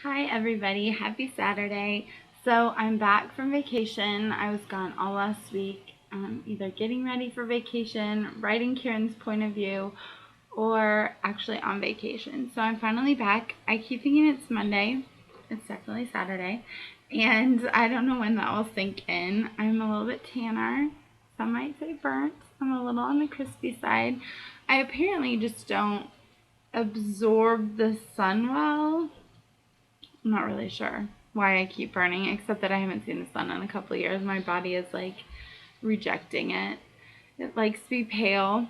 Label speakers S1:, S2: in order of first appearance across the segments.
S1: Hi everybody, happy Saturday. So I'm back from vacation. I was gone all last week, either getting ready for vacation, writing Kieran's point of view, or actually on vacation. So I'm finally back. I keep thinking it's Monday. It's definitely Saturday. And I don't know when that will sink in. I'm a little bit tanner. Some might say burnt. I'm a little on the crispy side. I apparently just don't absorb the sun well. I'm not really sure why I keep burning, except that I haven't seen the sun in a couple of years. My body is like rejecting it. It likes to be pale,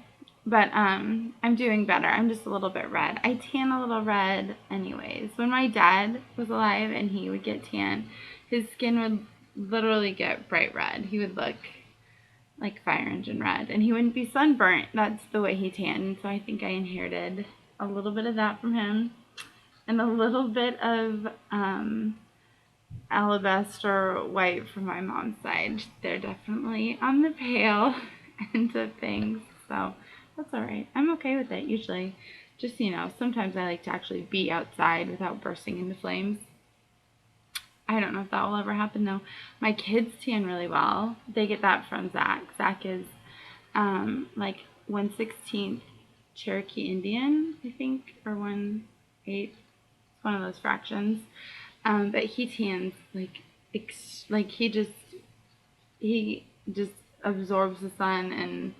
S1: but I'm doing better. I'm just a little bit red. I tan a little red anyways. When my dad was alive and he would get tan, his skin would literally get bright red. He would look like fire engine red, and he wouldn't be sunburnt. That's the way he tanned. So I think I inherited a little bit of that from him and a little bit of alabaster white from my mom's side. They're definitely on the pale end of things, so that's all right. I'm okay with it usually. Just, sometimes I like to actually be outside without bursting into flames. I don't know if that will ever happen though. My kids tan really well. They get that from Zach. Zach is like 1/16 Cherokee Indian, I think, or 1/8. It's one of those fractions. But he tans like he just absorbs the sun, and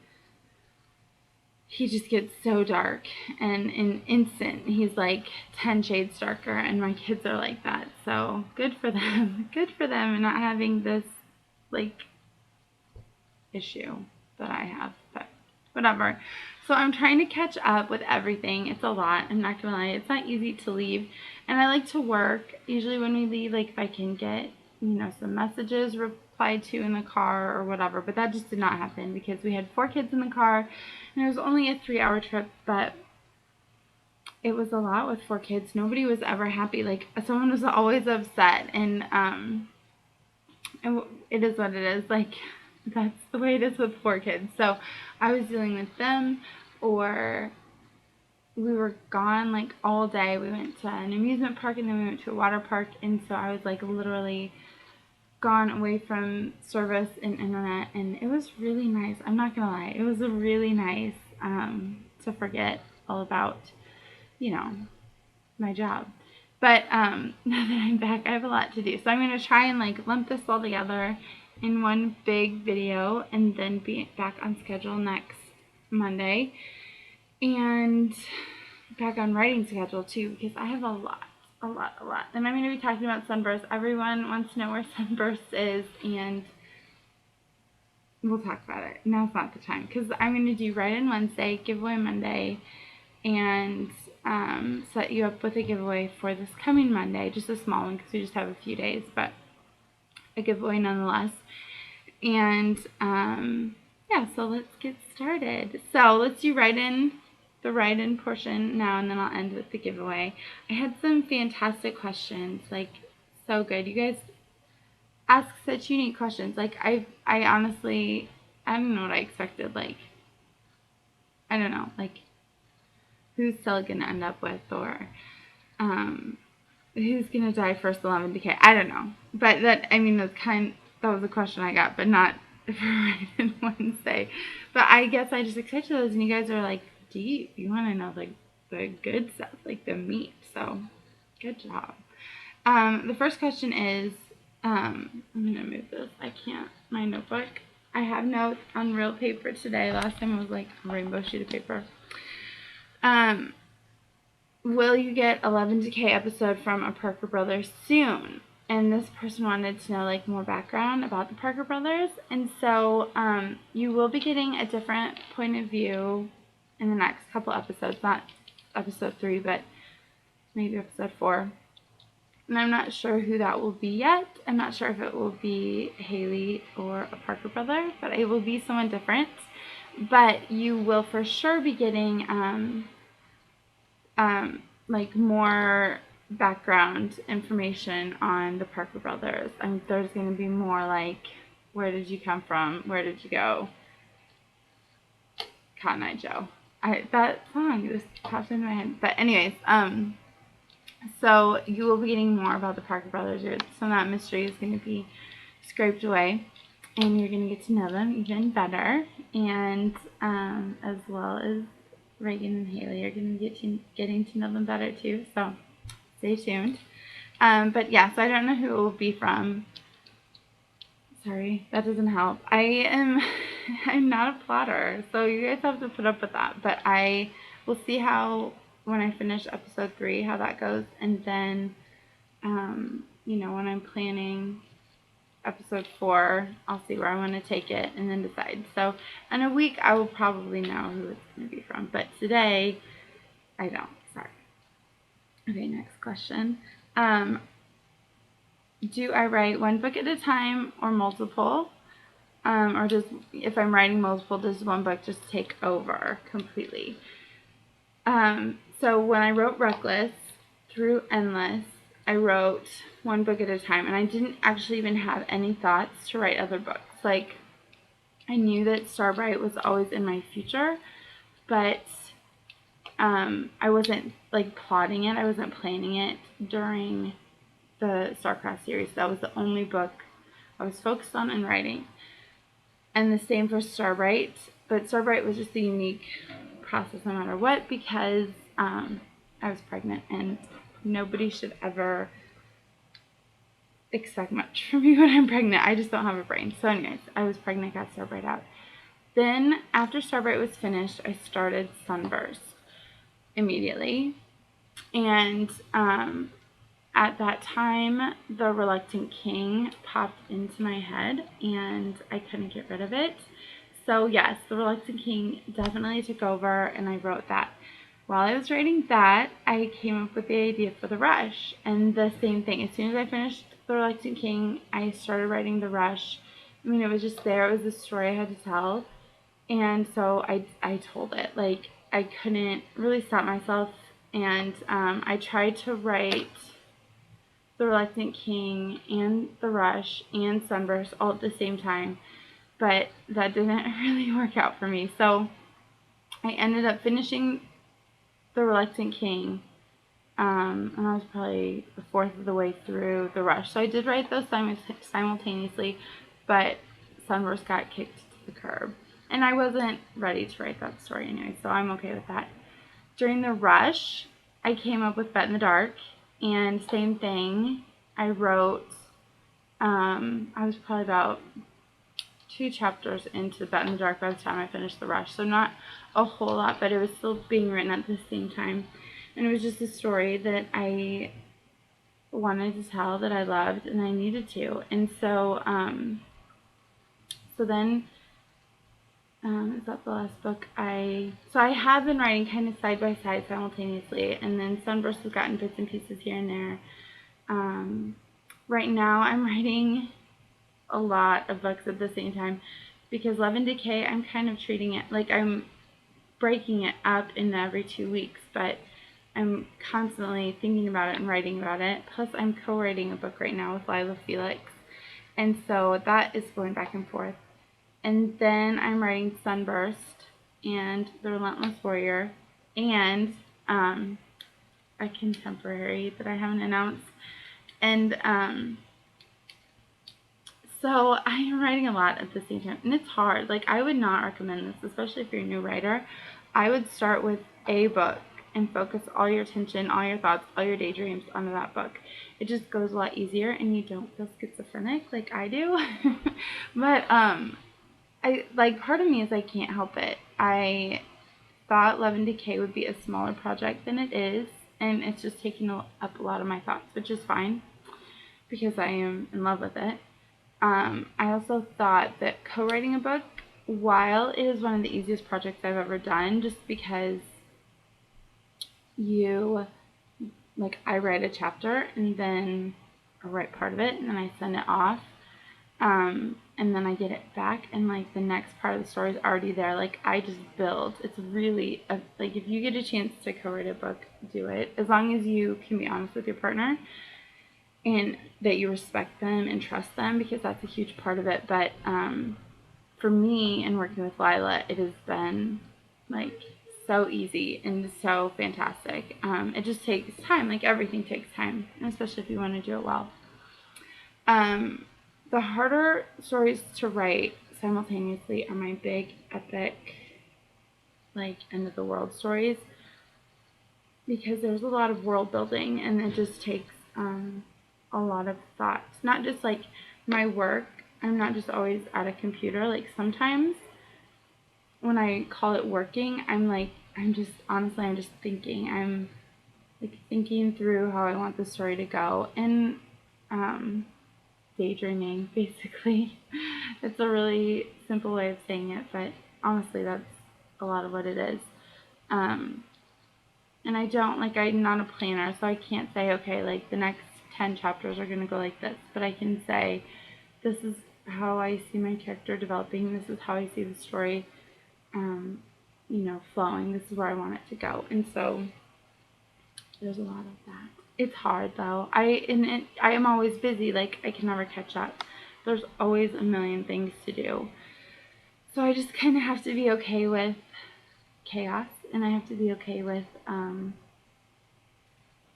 S1: he just gets so dark, and in an instant he's like 10 shades darker, and my kids are like that. So good for them. Good for them, and not having this like issue that I have, but whatever. So I'm trying to catch up with everything. It's a lot. I'm not gonna lie. It's not easy to leave, and I like to work. Usually when we leave, like if I can get some messages replied to in the car or whatever. But that just did not happen because we had 4 kids in the car, and it was only a 3-hour trip, but it was a lot with 4 kids. Nobody was ever happy. Like someone was always upset, and it is what it is. Like that's the way it is with 4 kids. So I was dealing with them, or we were gone like all day. We went to an amusement park, and then we went to a water park, and so I was like literally gone away from service and internet, and it was really nice. I'm not gonna lie, it was a really nice to forget all about you know my job. But now that I'm back, I have a lot to do. So I'm going to try and like lump this all together in one big video, and then be back on schedule next Monday. And back on writing schedule too, because I have a lot. And I'm going to be talking about sunburst. Everyone wants to know where sunburst is, and we'll talk about it. Now's not the time, because I'm going to do Write-In Wednesday, Giveaway Monday, and set you up with a giveaway for this coming Monday. Just a small one because we just have a few days, but a giveaway nonetheless. And yeah, so let's get started. So let's do the write-in portion now, and then I'll end with the giveaway. I had some fantastic questions, like so good. You guys ask such unique questions. Like I honestly, I don't know what I expected. Like I don't know, like who's Stella gonna end up with, or who's gonna die first, 11 decay? I don't know, but that was a question I got, but not for Write-In Wednesday. But I guess I just accepted those, and you guys are like deep. You want to know like the good stuff, like the meat. So good job. The first question is, I'm gonna move this. I can't. My notebook. I have notes on real paper today. Last time it was like a rainbow sheet of paper. Will you get 11 Decay episode from a Parker Brothers soon? And this person wanted to know like more background about the Parker Brothers, and so you will be getting a different point of view in the next couple episodes. Not episode 3, but maybe episode 4. And I'm not sure who that will be yet. I'm not sure if it will be Haley or a Parker brother, but it will be someone different. But you will for sure be getting like more background information on the Parker brothers. There's going to be more like, where did you come from? Where did you go? Cotton Eye Joe. That song just popped into my head. But anyways, So you will be getting more about the Parker brothers. Some of that mystery is going to be scraped away, and you're going to get to know them even better. And as well as Reagan and Haley are going to be getting to know them better too. So stay tuned. But yeah, so I don't know who it will be from. Sorry, that doesn't help. I'm not a plotter, so you guys have to put up with that. But I will see how, when I finish episode 3, how that goes, and then, when I'm planning episode 4, I'll see where I want to take it and then decide. So in a week, I will probably know who it's going to be from, but today, I don't. Sorry. Okay, next question. Do I write one book at a time or multiple? Or if I'm writing multiple, does one book just take over completely? So when I wrote Reckless through Endless, I wrote one book at a time, and I didn't actually even have any thoughts to write other books. Like, I knew that Starbright was always in my future, but I wasn't like plotting it. I wasn't planning it during the Starcraft series. That was the only book I was focused on in writing. And the same for Starbright, but Starbright was just a unique process no matter what, because I was pregnant, and nobody should ever expect much from me when I'm pregnant. I just don't have a brain. So anyways, I was pregnant, got Starbright out. Then after Starbright was finished, I started Sunburst immediately. And at that time, The Reluctant King popped into my head, and I couldn't get rid of it. So yes, The Reluctant King definitely took over, and I wrote that. While I was writing that, I came up with the idea for The Rush, and the same thing. As soon as I finished The Reluctant King, I started writing The Rush. I mean, it was just there. It was the story I had to tell, and so I told it. Like, I couldn't really stop myself, and I tried to write The Reluctant King and The Rush and Sunburst all at the same time, but that didn't really work out for me. So I ended up finishing The Reluctant King, and I was probably a fourth of the way through The Rush. So I did write those simultaneously, but Sunburst got kicked to the curb, and I wasn't ready to write that story anyway, so I'm okay with that. During The Rush, I came up with Bet in the Dark, and same thing. I wrote, I was probably about 2 chapters into Bet in the Dark by the time I finished The Rush, so not a whole lot, but it was still being written at the same time. And it was just a story that I wanted to tell, that I loved, and I needed to. And so, then, is that the last book? So I have been writing kind of side by side simultaneously, and then Sunburst has gotten bits and pieces here and there. Right now I'm writing a lot of books at the same time, because Love and Decay, I'm kind of treating it like I'm breaking it up in every 2 weeks, but I'm constantly thinking about it and writing about it. Plus, I'm co-writing a book right now with Lila Felix, and so that is going back and forth. And then I'm writing Sunburst and The Relentless Warrior, and a contemporary that I haven't announced. And so I am writing a lot at the same time, and it's hard. Like, I would not recommend this, especially if you're a new writer. I would start with a book and focus all your attention, all your thoughts, all your daydreams onto that book. It just goes a lot easier, and you don't feel schizophrenic like I do. But part of me is I can't help it. I thought Love and Decay would be a smaller project than it is, and it's just taking up a lot of my thoughts, which is fine because I am in love with it. I also thought that co-writing a book, while it is one of the easiest projects I've ever done, just because I write a chapter and then I write part of it and then I send it off, and then I get it back, and the next part of the story is already there. I just build. It's really if you get a chance to co-write a book, do it, as long as you can be honest with your partner and that you respect them and trust them, because that's a huge part of it. But for me, and working with Lila, it has been so easy and so fantastic. It just takes time, like everything takes time, especially if you want to do it well. The harder stories to write simultaneously are my big, epic, like end of the world stories, because there's a lot of world building and it just takes a lot of thought. It's not just like my work. I'm not just always at a computer. Like sometimes when I call it working, I'm just thinking. I'm like thinking through how I want the story to go and daydreaming basically. It's a really simple way of saying it, but honestly that's a lot of what it is. And I'm not a planner, so I can't say, okay, like the next 10 chapters are going to go like this, but I can say, this is how I see my character developing, this is how I see the story, flowing, this is where I want it to go. And so there's a lot of that. It's hard though. I am always busy, like I can never catch up. There's always a million things to do. So I just kind of have to be okay with chaos, and I have to be okay with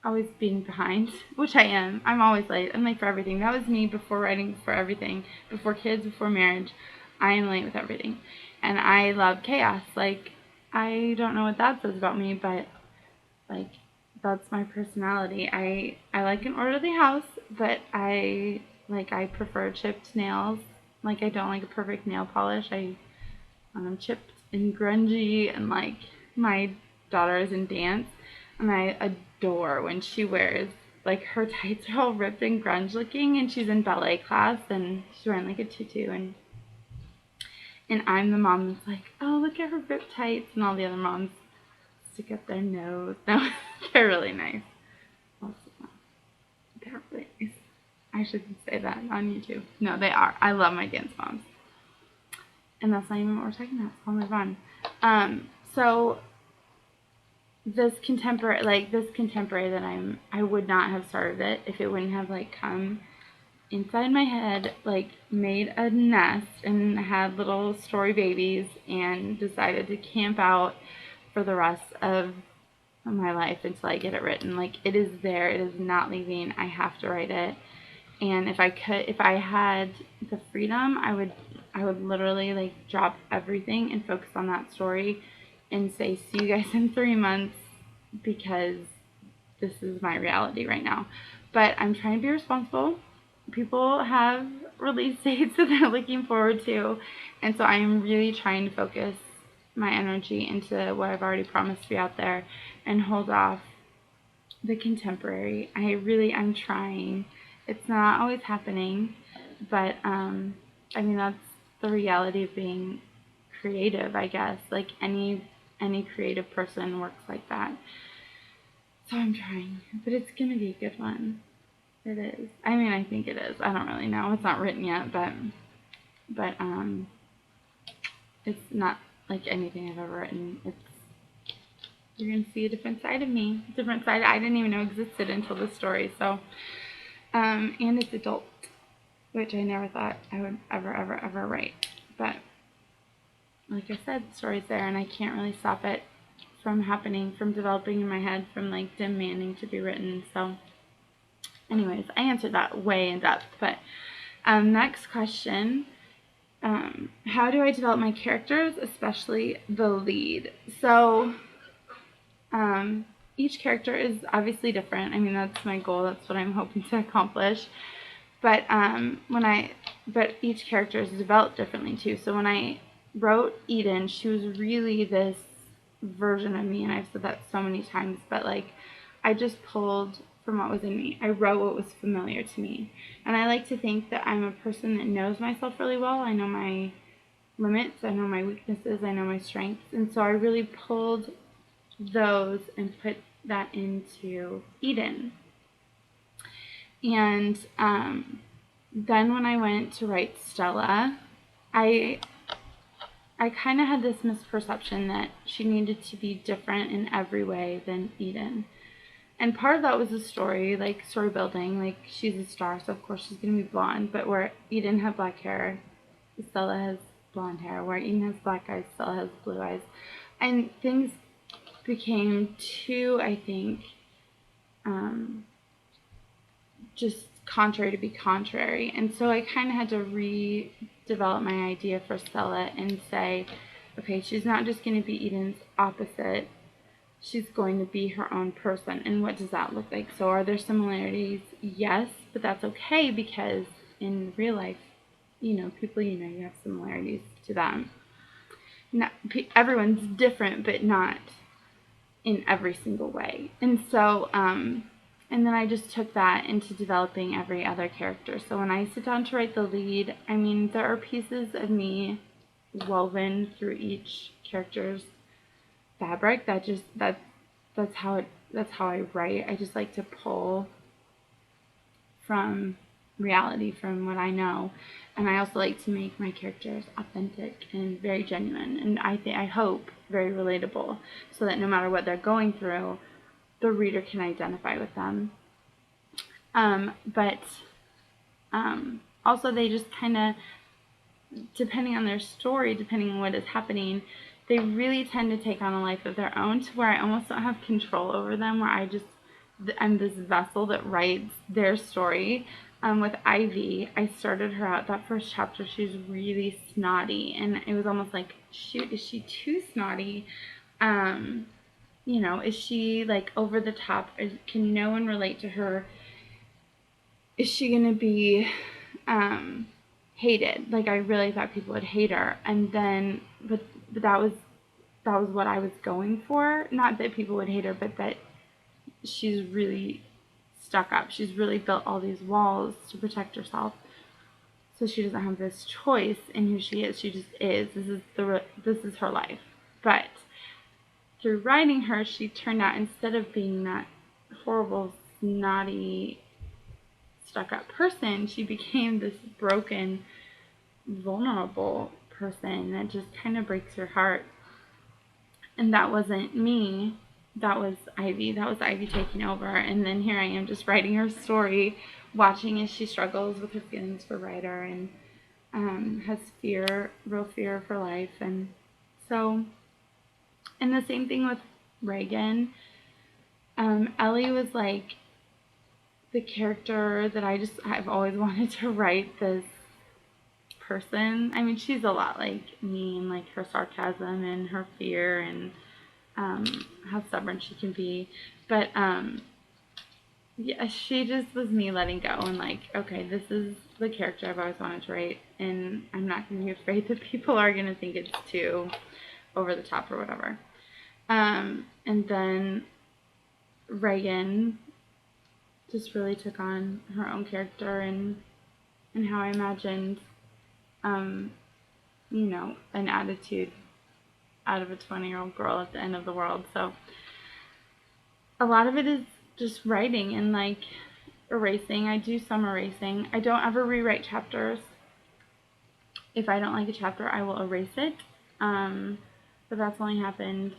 S1: always being behind, which I am. I'm always late. I'm late for everything. That was me before writing, for everything, before kids, before marriage. I am late with everything, and I love chaos. Like, I don't know what that says about me, but like that's my personality. I like an orderly house, but I prefer chipped nails. Like, I don't like a perfect nail polish. I chipped and grungy, and like my daughter is in dance, and I adore when she wears like her tights are all ripped and grunge looking, and she's in ballet class and she's wearing like a tutu, and I'm the mom that's like, oh, look at her ripped tights, and all the other moms stick up their nose. No, they're really nice. They're really nice. I shouldn't say that on YouTube. No, they are. I love my dance moms. And that's not even what we're talking about, so I'll move on. So this contemporary that I would not have started it if it wouldn't have like come inside my head, like made a nest and had little story babies and decided to camp out for the rest of my life until I get it written. Like, it is there, it is not leaving. I have to write it. And if I had the freedom, I would literally like drop everything and focus on that story and say, see you guys in 3 months, because this is my reality right now. But I'm trying to be responsible. People have release dates that they're looking forward to, and so I'm really trying to focus my energy into what I've already promised to be out there and hold off the contemporary. I'm trying. It's not always happening, but that's the reality of being creative, I guess. Like any creative person works like that. So I'm trying, but it's gonna be a good one. It is. I think it is. I don't really know. It's not written yet, but it's not like anything I've ever written. You're gonna see a different side of me, a different side I didn't even know existed until this story. So, and it's adult, which I never thought I would ever write. But like I said, the story's there, and I can't really stop it from happening, from developing in my head, from like demanding to be written. So, anyways, I answered that way in depth. But next question. How do I develop my characters, especially the lead? So, each character is obviously different. That's my goal. That's what I'm hoping to accomplish. But but each character is developed differently too. So when I wrote Eden, she was really this version of me, and I've said that so many times. But like, I just pulled from what was in me. I wrote what was familiar to me, and I like to think that I'm a person that knows myself really well. I know my limits. I know my weaknesses. I know my strengths, and so I really pulled those and put that into Eden. And then when I went to write Stella, I kind of had this misperception that she needed to be different in every way than Eden. And part of that was the story, like story building. Like, she's a star, so of course she's going to be blonde. But where Eden had black hair, Stella has blonde hair. Where Eden has black eyes, Stella has blue eyes. And things became too, I think, just contrary to be contrary. And so I kind of had to redevelop my idea for Stella and say, okay, she's not just going to be Eden's opposite. She's going to be her own person. And what does that look like? So are there similarities? Yes, but that's okay because in real life, people you have similarities to them. Not, everyone's different, but not in every single way. And so, and then I just took that into developing every other character. So when I sit down to write the lead, I mean, there are pieces of me woven through each character's fabric that's how I write. I just like to pull from reality, from what I know, and I also like to make my characters authentic and very genuine, and I hope very relatable, so that no matter what they're going through, the reader can identify with them. But also they just kind of, depending on their story, depending on what is happening, they really tend to take on a life of their own, to where I almost don't have control over them, where I'm this vessel that writes their story. With Ivy, I started her out, that first chapter, she was really snotty, and it was almost like, shoot, is she too snotty? Is she like over the top? Can no one relate to her? Is she gonna be hated? Like, I really thought people would hate her, and then but that was what I was going for. Not that people would hate her, but that she's really stuck up. She's really built all these walls to protect herself, so she doesn't have this choice in who she is. She just is. This is her life. But through writing her, she turned out, instead of being that horrible, snotty, stuck-up person, she became this broken, vulnerable person that just kind of breaks your heart. And that wasn't me. That was Ivy. That was Ivy taking over. And then here I am, just writing her story, watching as she struggles with her feelings for Ryder, and has real fear of her life. And so, and the same thing with Reagan. Ellie was like the character that I've always wanted to write, this person. I mean, she's a lot like me, and like her sarcasm and her fear, and how stubborn she can be. But yeah, she just was me letting go and like, okay, this is the character I've always wanted to write, and I'm not going to be afraid that people are going to think it's too over the top or whatever. And then Reagan just really took on her own character, and how I imagined, an attitude out of a 20-year-old girl at the end of the world. So a lot of it is just writing and like erasing. I do some erasing. I don't ever rewrite chapters. If I don't like a chapter, I will erase it. But that's only happened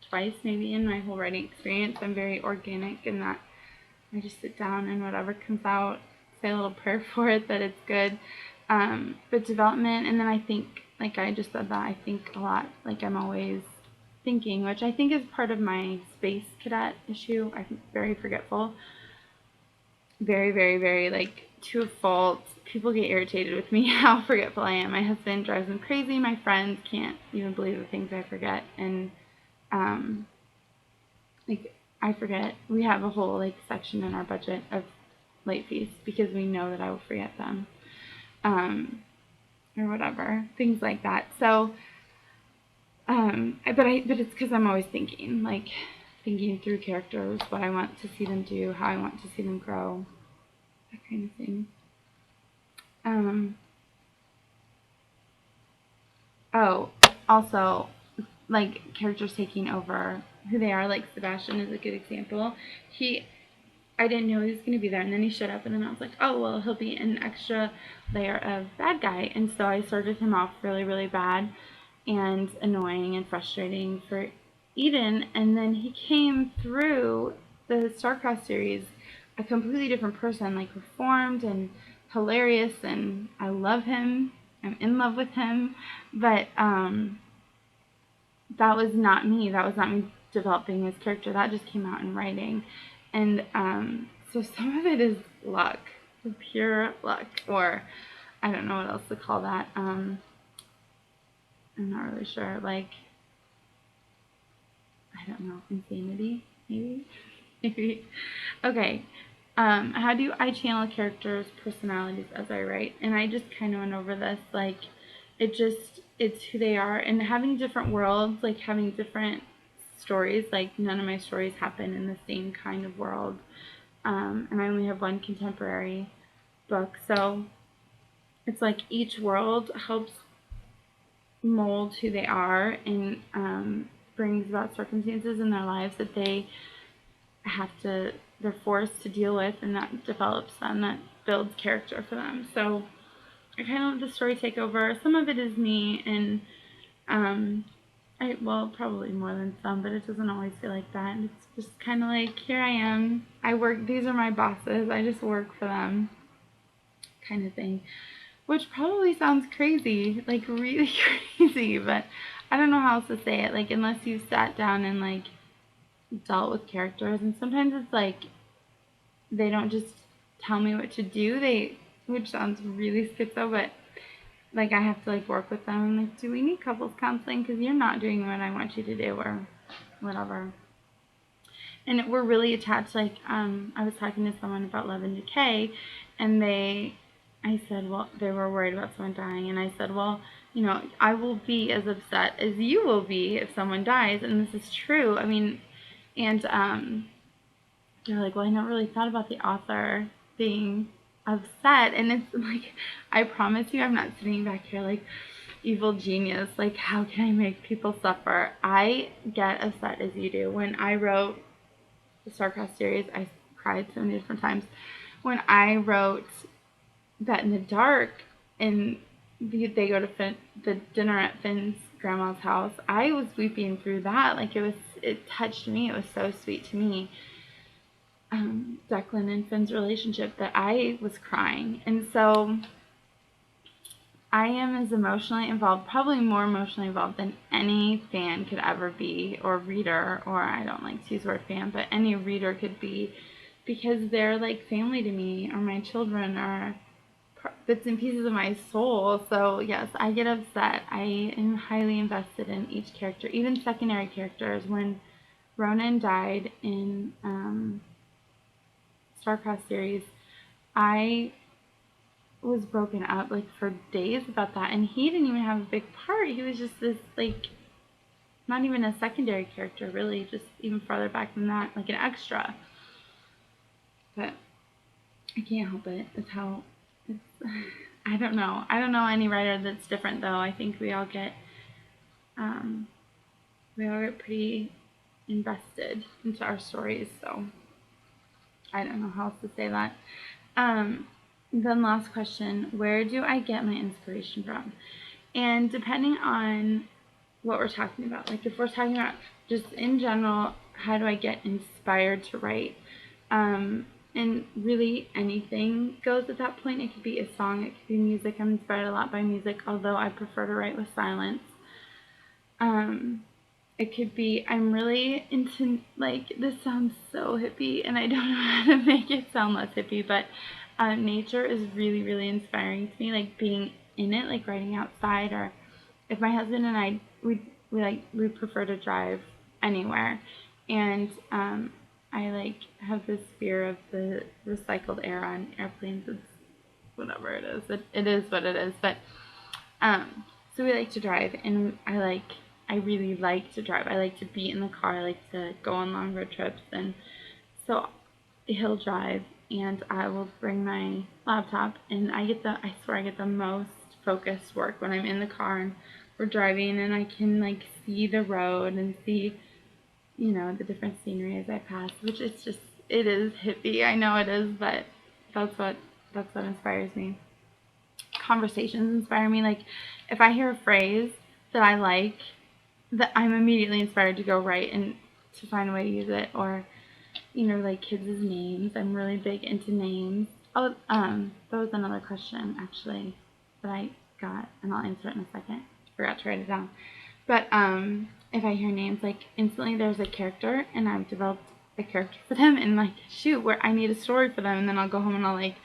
S1: twice maybe in my whole writing experience. I'm very organic in that I just sit down and whatever comes out, say a little prayer for it that it's good. But development, and then I think, like I just said that, I think a lot, like I'm always thinking, which I think is part of my space cadet issue. I'm very forgetful. Very, very, very, like, to a fault. People get irritated with me how forgetful I am. My husband drives him crazy. My friends can't even believe the things I forget. And, like, I forget. We have a whole, like, section in our budget of late fees because we know that I will forget them. Or whatever. Things like that. So, but it's because I'm always thinking through characters, what I want to see them do, how I want to see them grow, that kind of thing. Also, like, characters taking over who they are, like Sebastian is a good example. I didn't know he was going to be there, and then he showed up, and then I was like, oh, well, he'll be an extra layer of bad guy. And so I started him off really, really bad and annoying and frustrating for Eden, and then he came through the Starcross series a completely different person, like reformed and hilarious, and I love him. I'm in love with him, but that was not me. That was not me developing this character. That just came out in writing. And so some of it is luck, pure luck, or I don't know what else to call that. I'm not really sure. Like, I don't know, insanity, maybe? Maybe. Okay. How do I channel characters' personalities as I write? And I just kind of went over this. Like, it's who they are. And having different worlds, like having different stories, like none of my stories happen in the same kind of world. And I only have one contemporary book. So it's like each world helps mold who they are and brings about circumstances in their lives that they're forced to deal with, and that develops them, that builds character for them. So I kind of let the story take over. Some of it is me, and well, probably more than some, but it doesn't always feel like that. It's just kind of like, here I am, I work, these are my bosses, I just work for them, kind of thing. Which probably sounds crazy, like really crazy, but I don't know how else to say it. Like, unless you've sat down and like dealt with characters, and sometimes it's like they don't just tell me what to do, which sounds really schizo, but like I have to like work with them. I'm like, do we need couples counseling? Because you're not doing what I want you to do, or whatever. And we're really attached. Like, I was talking to someone about Love and Decay, and I said, well, they were worried about someone dying, and I said, well, I will be as upset as you will be if someone dies, and this is true. I mean, and they're like, well, I never really thought about the author being upset, and it's like, I promise you, I'm not sitting back here like evil genius, like, how can I make people suffer? I get upset as you do. When I wrote the Starcrossed series, I cried so many different times. When I wrote That in the Dark, and they go to the dinner at Finn's grandma's house, I was weeping through that. Like, it touched me. It was so sweet to me. Declan and Finn's relationship, that I was crying. And so I am as emotionally involved, probably more emotionally involved than any fan could ever be, or reader, or I don't like to use the word fan, but any reader could be, because they're like family to me, or my children, or bits and pieces of my soul. So yes, I get upset. I am highly invested in each character, even secondary characters. When Ronan died in Starcrossed series, I was broken up like for days about that, and he didn't even have a big part. He was just this, like, not even a secondary character, really, just even farther back than that, like an extra. But I can't help it. It's how it's I don't know any writer that's different, though. I think we all get pretty invested into our stories, so I don't know how else to say that. Then last question, where do I get my inspiration from? And depending on what we're talking about, like if we're talking about just in general, how do I get inspired to write? And really anything goes at that point. It could be a song, it could be music. I'm inspired a lot by music, although I prefer to write with silence. It could be, I'm really into, like, this sounds so hippie, and I don't know how to make it sound less hippie, but nature is really, really inspiring to me, like being in it, like riding outside, or if my husband and I, we prefer to drive anywhere, and I like have this fear of the recycled air on airplanes. It's whatever it is. It is what it is. But so we like to drive, and I really like to drive. I like to be in the car. I like to go on long road trips, and so he'll drive, and I will bring my laptop, and I swear I get the most focused work when I'm in the car and we're driving, and I can like see the road and see, the different scenery as I pass, which is just, it is hippie. I know it is, but that's what inspires me. Conversations inspire me. Like, if I hear a phrase that I like, that I'm immediately inspired to go write and to find a way to use it. Or, like kids' names. I'm really big into names. Oh, that was another question actually that I got, and I'll answer it in a second. Forgot to write it down. But if I hear names, like instantly there's a character and I've developed a character for them, and like shoot, where I need a story for them, and then I'll go home and I'll like,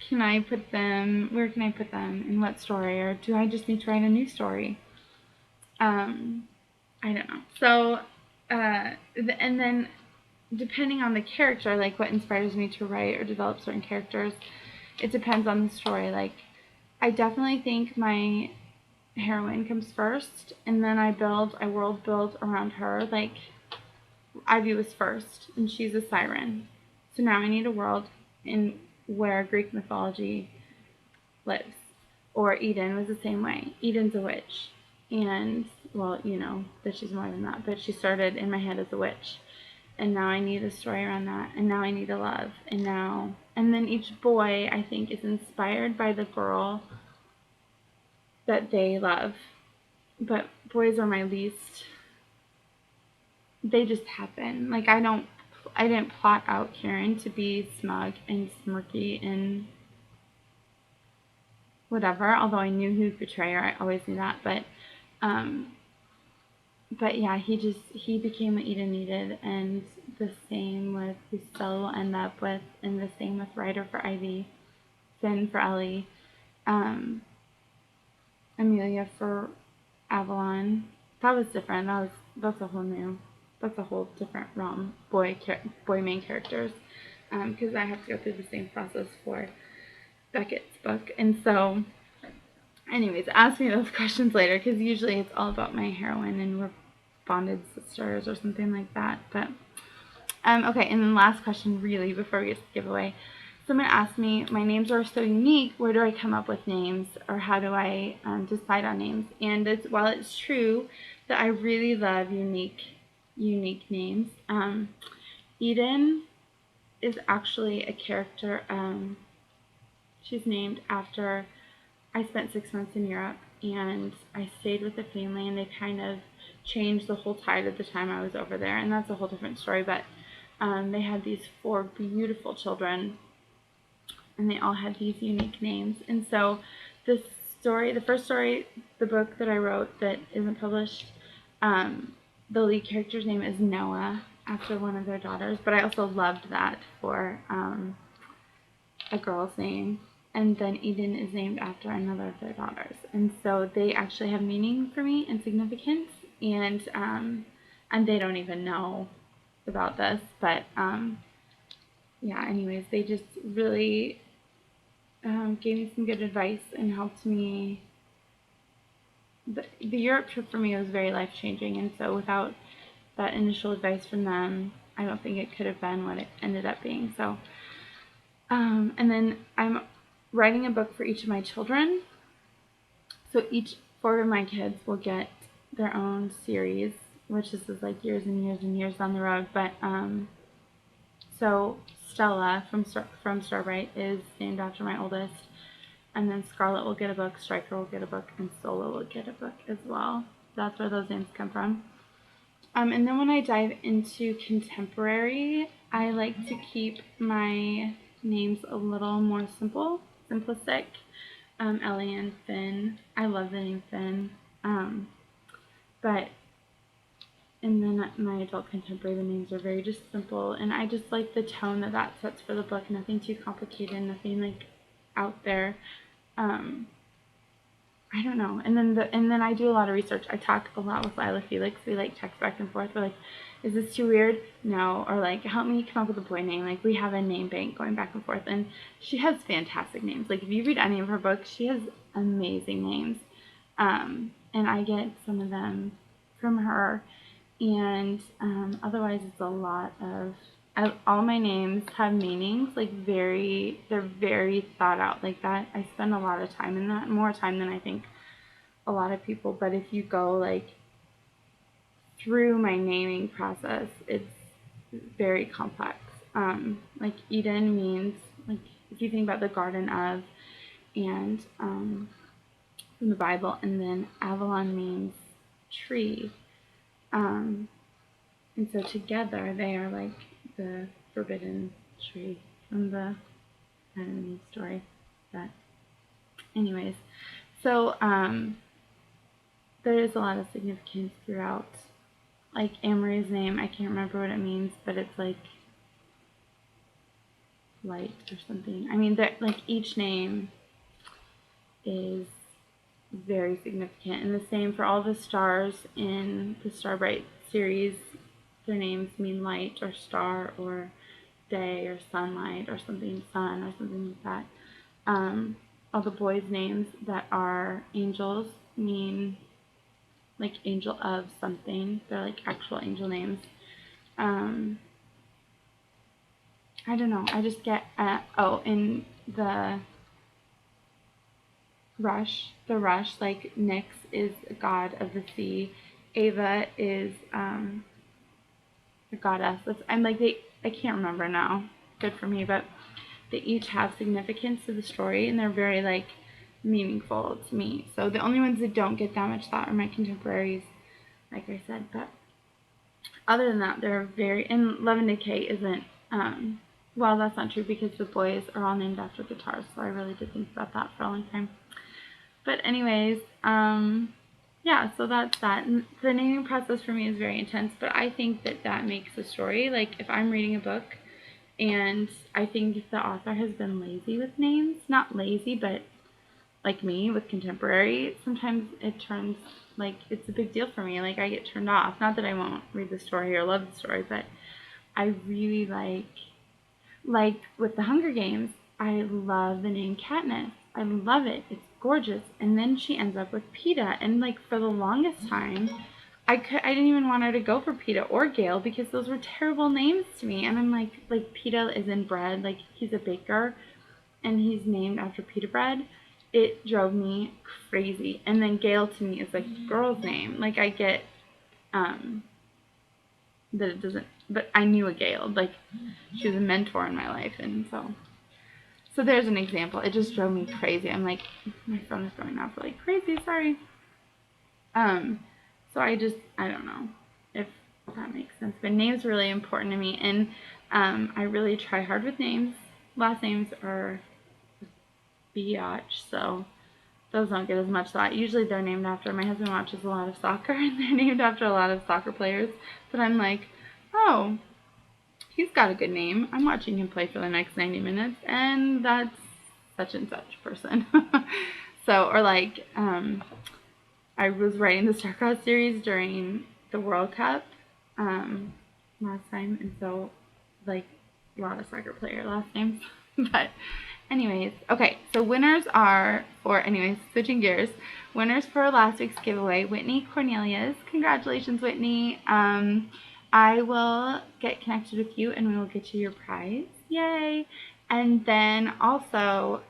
S1: can I put them, where can I put them, in what story, or do I just need to write a new story? I don't know. So, and then depending on the character, like what inspires me to write or develop certain characters, it depends on the story. Like, I definitely think my heroine comes first, and then I world build around her. Like, Ivy was first, and she's a siren. So now I need a world in where Greek mythology lives. Or Eden was the same way. Eden's a witch. And, well, you know that she's more than that, but she started in my head as a witch. And now I need a story around that. And now I need a love. And then each boy, I think, is inspired by the girl that they love. But boys are my least, they just happen. Like, I didn't plot out Kieran to be smug and smirky and whatever, although I knew he would betray her. I always knew that. But yeah, he became what Eden needed, and the same with who Stella will end up with, and the same with Ryder for Ivy, Finn for Ellie, Amelia for Avalon. That was different. That's a whole different realm. Boy main characters, because I have to go through the same process for Beckett's book, and so. Anyways, ask me those questions later, because usually it's all about my heroine and we're bonded sisters or something like that. But okay, and then last question, really, before we get to the giveaway. Someone asked me, my names are so unique, where do I come up with names, or how do I decide on names? And while it's true that I really love unique names, Eden is actually a character. She's named after, I spent 6 months in Europe, and I stayed with a family, and they kind of changed the whole tide of the time I was over there, and that's a whole different story. But they had these 4 beautiful children, and they all had these unique names. And so the first story, the book that I wrote that isn't published, the lead character's name is Noah, after one of their daughters. But I also loved that for a girl's name. And then Eden is named after another of their daughters. And so they actually have meaning for me and significance. And they don't even know about this. But yeah, anyways, they just really gave me some good advice and helped me. The Europe trip for me was very life-changing. And so without that initial advice from them, I don't think it could have been what it ended up being. So, and then I'm writing a book for each of my children. So each 4 of my kids will get their own series, which is like years and years and years down the road. But so Stella from Starbright is named after my oldest, and then Scarlet will get a book, Striker will get a book, and Sola will get a book as well. That's where those names come from. And then when I dive into contemporary, I like to keep my names a little more simplistic. Ellie and Finn. I love the name Finn. And then my adult contemporary, the names are very just simple, and I just like the tone that sets for the book. Nothing too complicated, nothing like out there. I don't know. And then I do a lot of research. I talk a lot with Lila Felix. We like text back and forth. We're like, is this too weird? No. Or like, help me come up with a boy name. Like, we have a name bank going back and forth. And she has fantastic names. Like, if you read any of her books, she has amazing names. And I get some of them from her. And otherwise, it's a lot of, all my names have meanings, like they're very thought out like that. I spend a lot of time in that, more time than I think a lot of people. But if you go like through my naming process, it's very complex. Like Eden means, like, if you think about the Garden of, and from the Bible, and then Avalon means tree. And so together they are like the forbidden tree from the Adam and Eve story. But anyways, so there is a lot of significance throughout like Amory's name, I can't remember what it means, but it's like light or something. I mean, like each name is very significant, and the same for all the stars in the Starbright series. Their names mean light or star or day or sunlight or something, sun or something like that. All the boys' names that are angels mean like angel of something. They're like actual angel names. I don't know. I just get in the Rush, like Nyx is a god of the sea. Ava is a goddess. I'm like I can't remember now. Good for me, but they each have significance to the story, and they're very like meaningful to me. So the only ones that don't get that much thought are my contemporaries, like I said. But other than that, they're very. And Love and Decay isn't. Well, that's not true because the boys are all named after guitars, so I really did think about that for a long time. But anyways, yeah, so that's that. And the naming process for me is very intense, but I think that makes a story. Like if I'm reading a book and I think the author has been lazy with names, not lazy, but like me with contemporary, sometimes it turns like it's a big deal for me. Like I get turned off. Not that I won't read the story or love the story, but I really like with the Hunger Games, I love the name Katniss. I love it. It's gorgeous. And then she ends up with Peeta. And like for the longest time, I didn't even want her to go for Peeta or Gale because those were terrible names to me. And I'm like Peeta is in bread. Like he's a baker and he's named after pita bread. It drove me crazy. And then Gale to me is like a girl's name. Like I get that it doesn't, but I knew a Gale. Like she was a mentor in my life, and so there's an example. It just drove me crazy. I'm like, my phone is going off like crazy. Sorry. So I don't know if that makes sense, but names are really important to me, and I really try hard with names. Last names are biatch, so those don't get as much thought. Usually they're named after, my husband watches a lot of soccer, and they're named after a lot of soccer players, but I'm like, oh, he's got a good name. I'm watching him play for the next 90 minutes, and that's such and such person. So, or like, I was writing the StarCross series during the World Cup last time, and so, like, a lot of soccer player last names. But anyways, okay, so winners are switching gears. Winners for last week's giveaway, Whitney Cornelius. Congratulations, Whitney. I will get connected with you and we will get you your prize. Yay! And then also,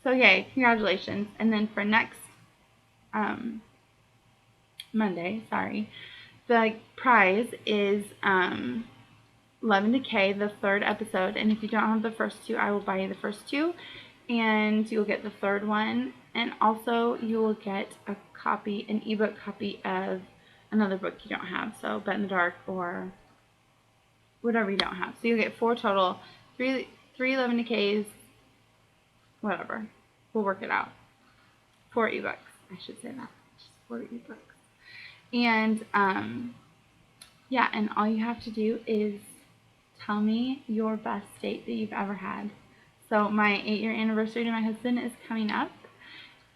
S1: so yay, congratulations. And then for next Monday, the prize is Love and Decay, the third episode. And if you don't have the first two, I will buy you the first two. And you'll get the third one. And also you will get an ebook copy of another book you don't have. So Bet in the Dark or whatever you don't have. So you'll get 4 total. 3 Love and Decays, whatever. We'll work it out. 4 ebooks. I should say that. Just 4 ebooks. And yeah, and all you have to do is tell me your best date that you've ever had. So my 8-year anniversary to my husband is coming up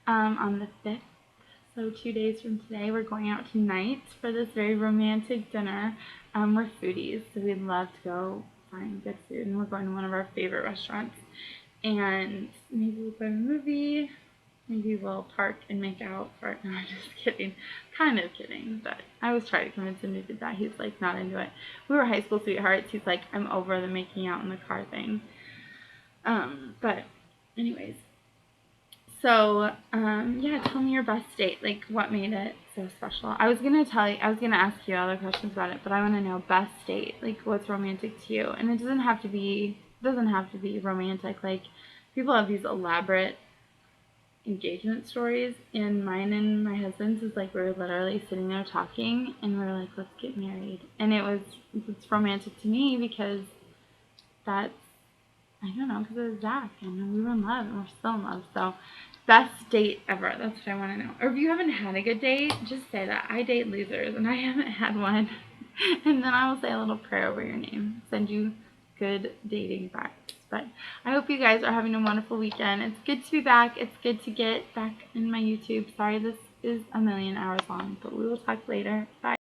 S1: on the 5th. So 2 days from today, we're going out tonight for this very romantic dinner. We're foodies, so we'd love to go find good food, and we're going to one of our favorite restaurants. And maybe we'll go to a movie. Maybe we'll park and make out. No, I'm just kidding. Kind of kidding, but I was trying to convince him to do that. He's like not into it. We were high school sweethearts. He's like, I'm over the making out in the car thing. But anyways. So, yeah, tell me your best date. Like, what made it so special? I was gonna ask you other questions about it, but I want to know best date. Like, what's romantic to you? And it doesn't have to be romantic. Like, people have these elaborate engagement stories, and mine and my husband's is like we were literally sitting there talking, and we were like, let's get married. And it's romantic to me because that's, I don't know, because it was Zach, and we were in love, and we're still in love. So Best date ever. That's what I want to know. Or if you haven't had a good date, just say that. I date losers and I haven't had one. And then I will say a little prayer over your name. Send you good dating vibes. But I hope you guys are having a wonderful weekend. It's good to be back. It's good to get back in my YouTube. Sorry this is a million hours long, but we will talk later. Bye.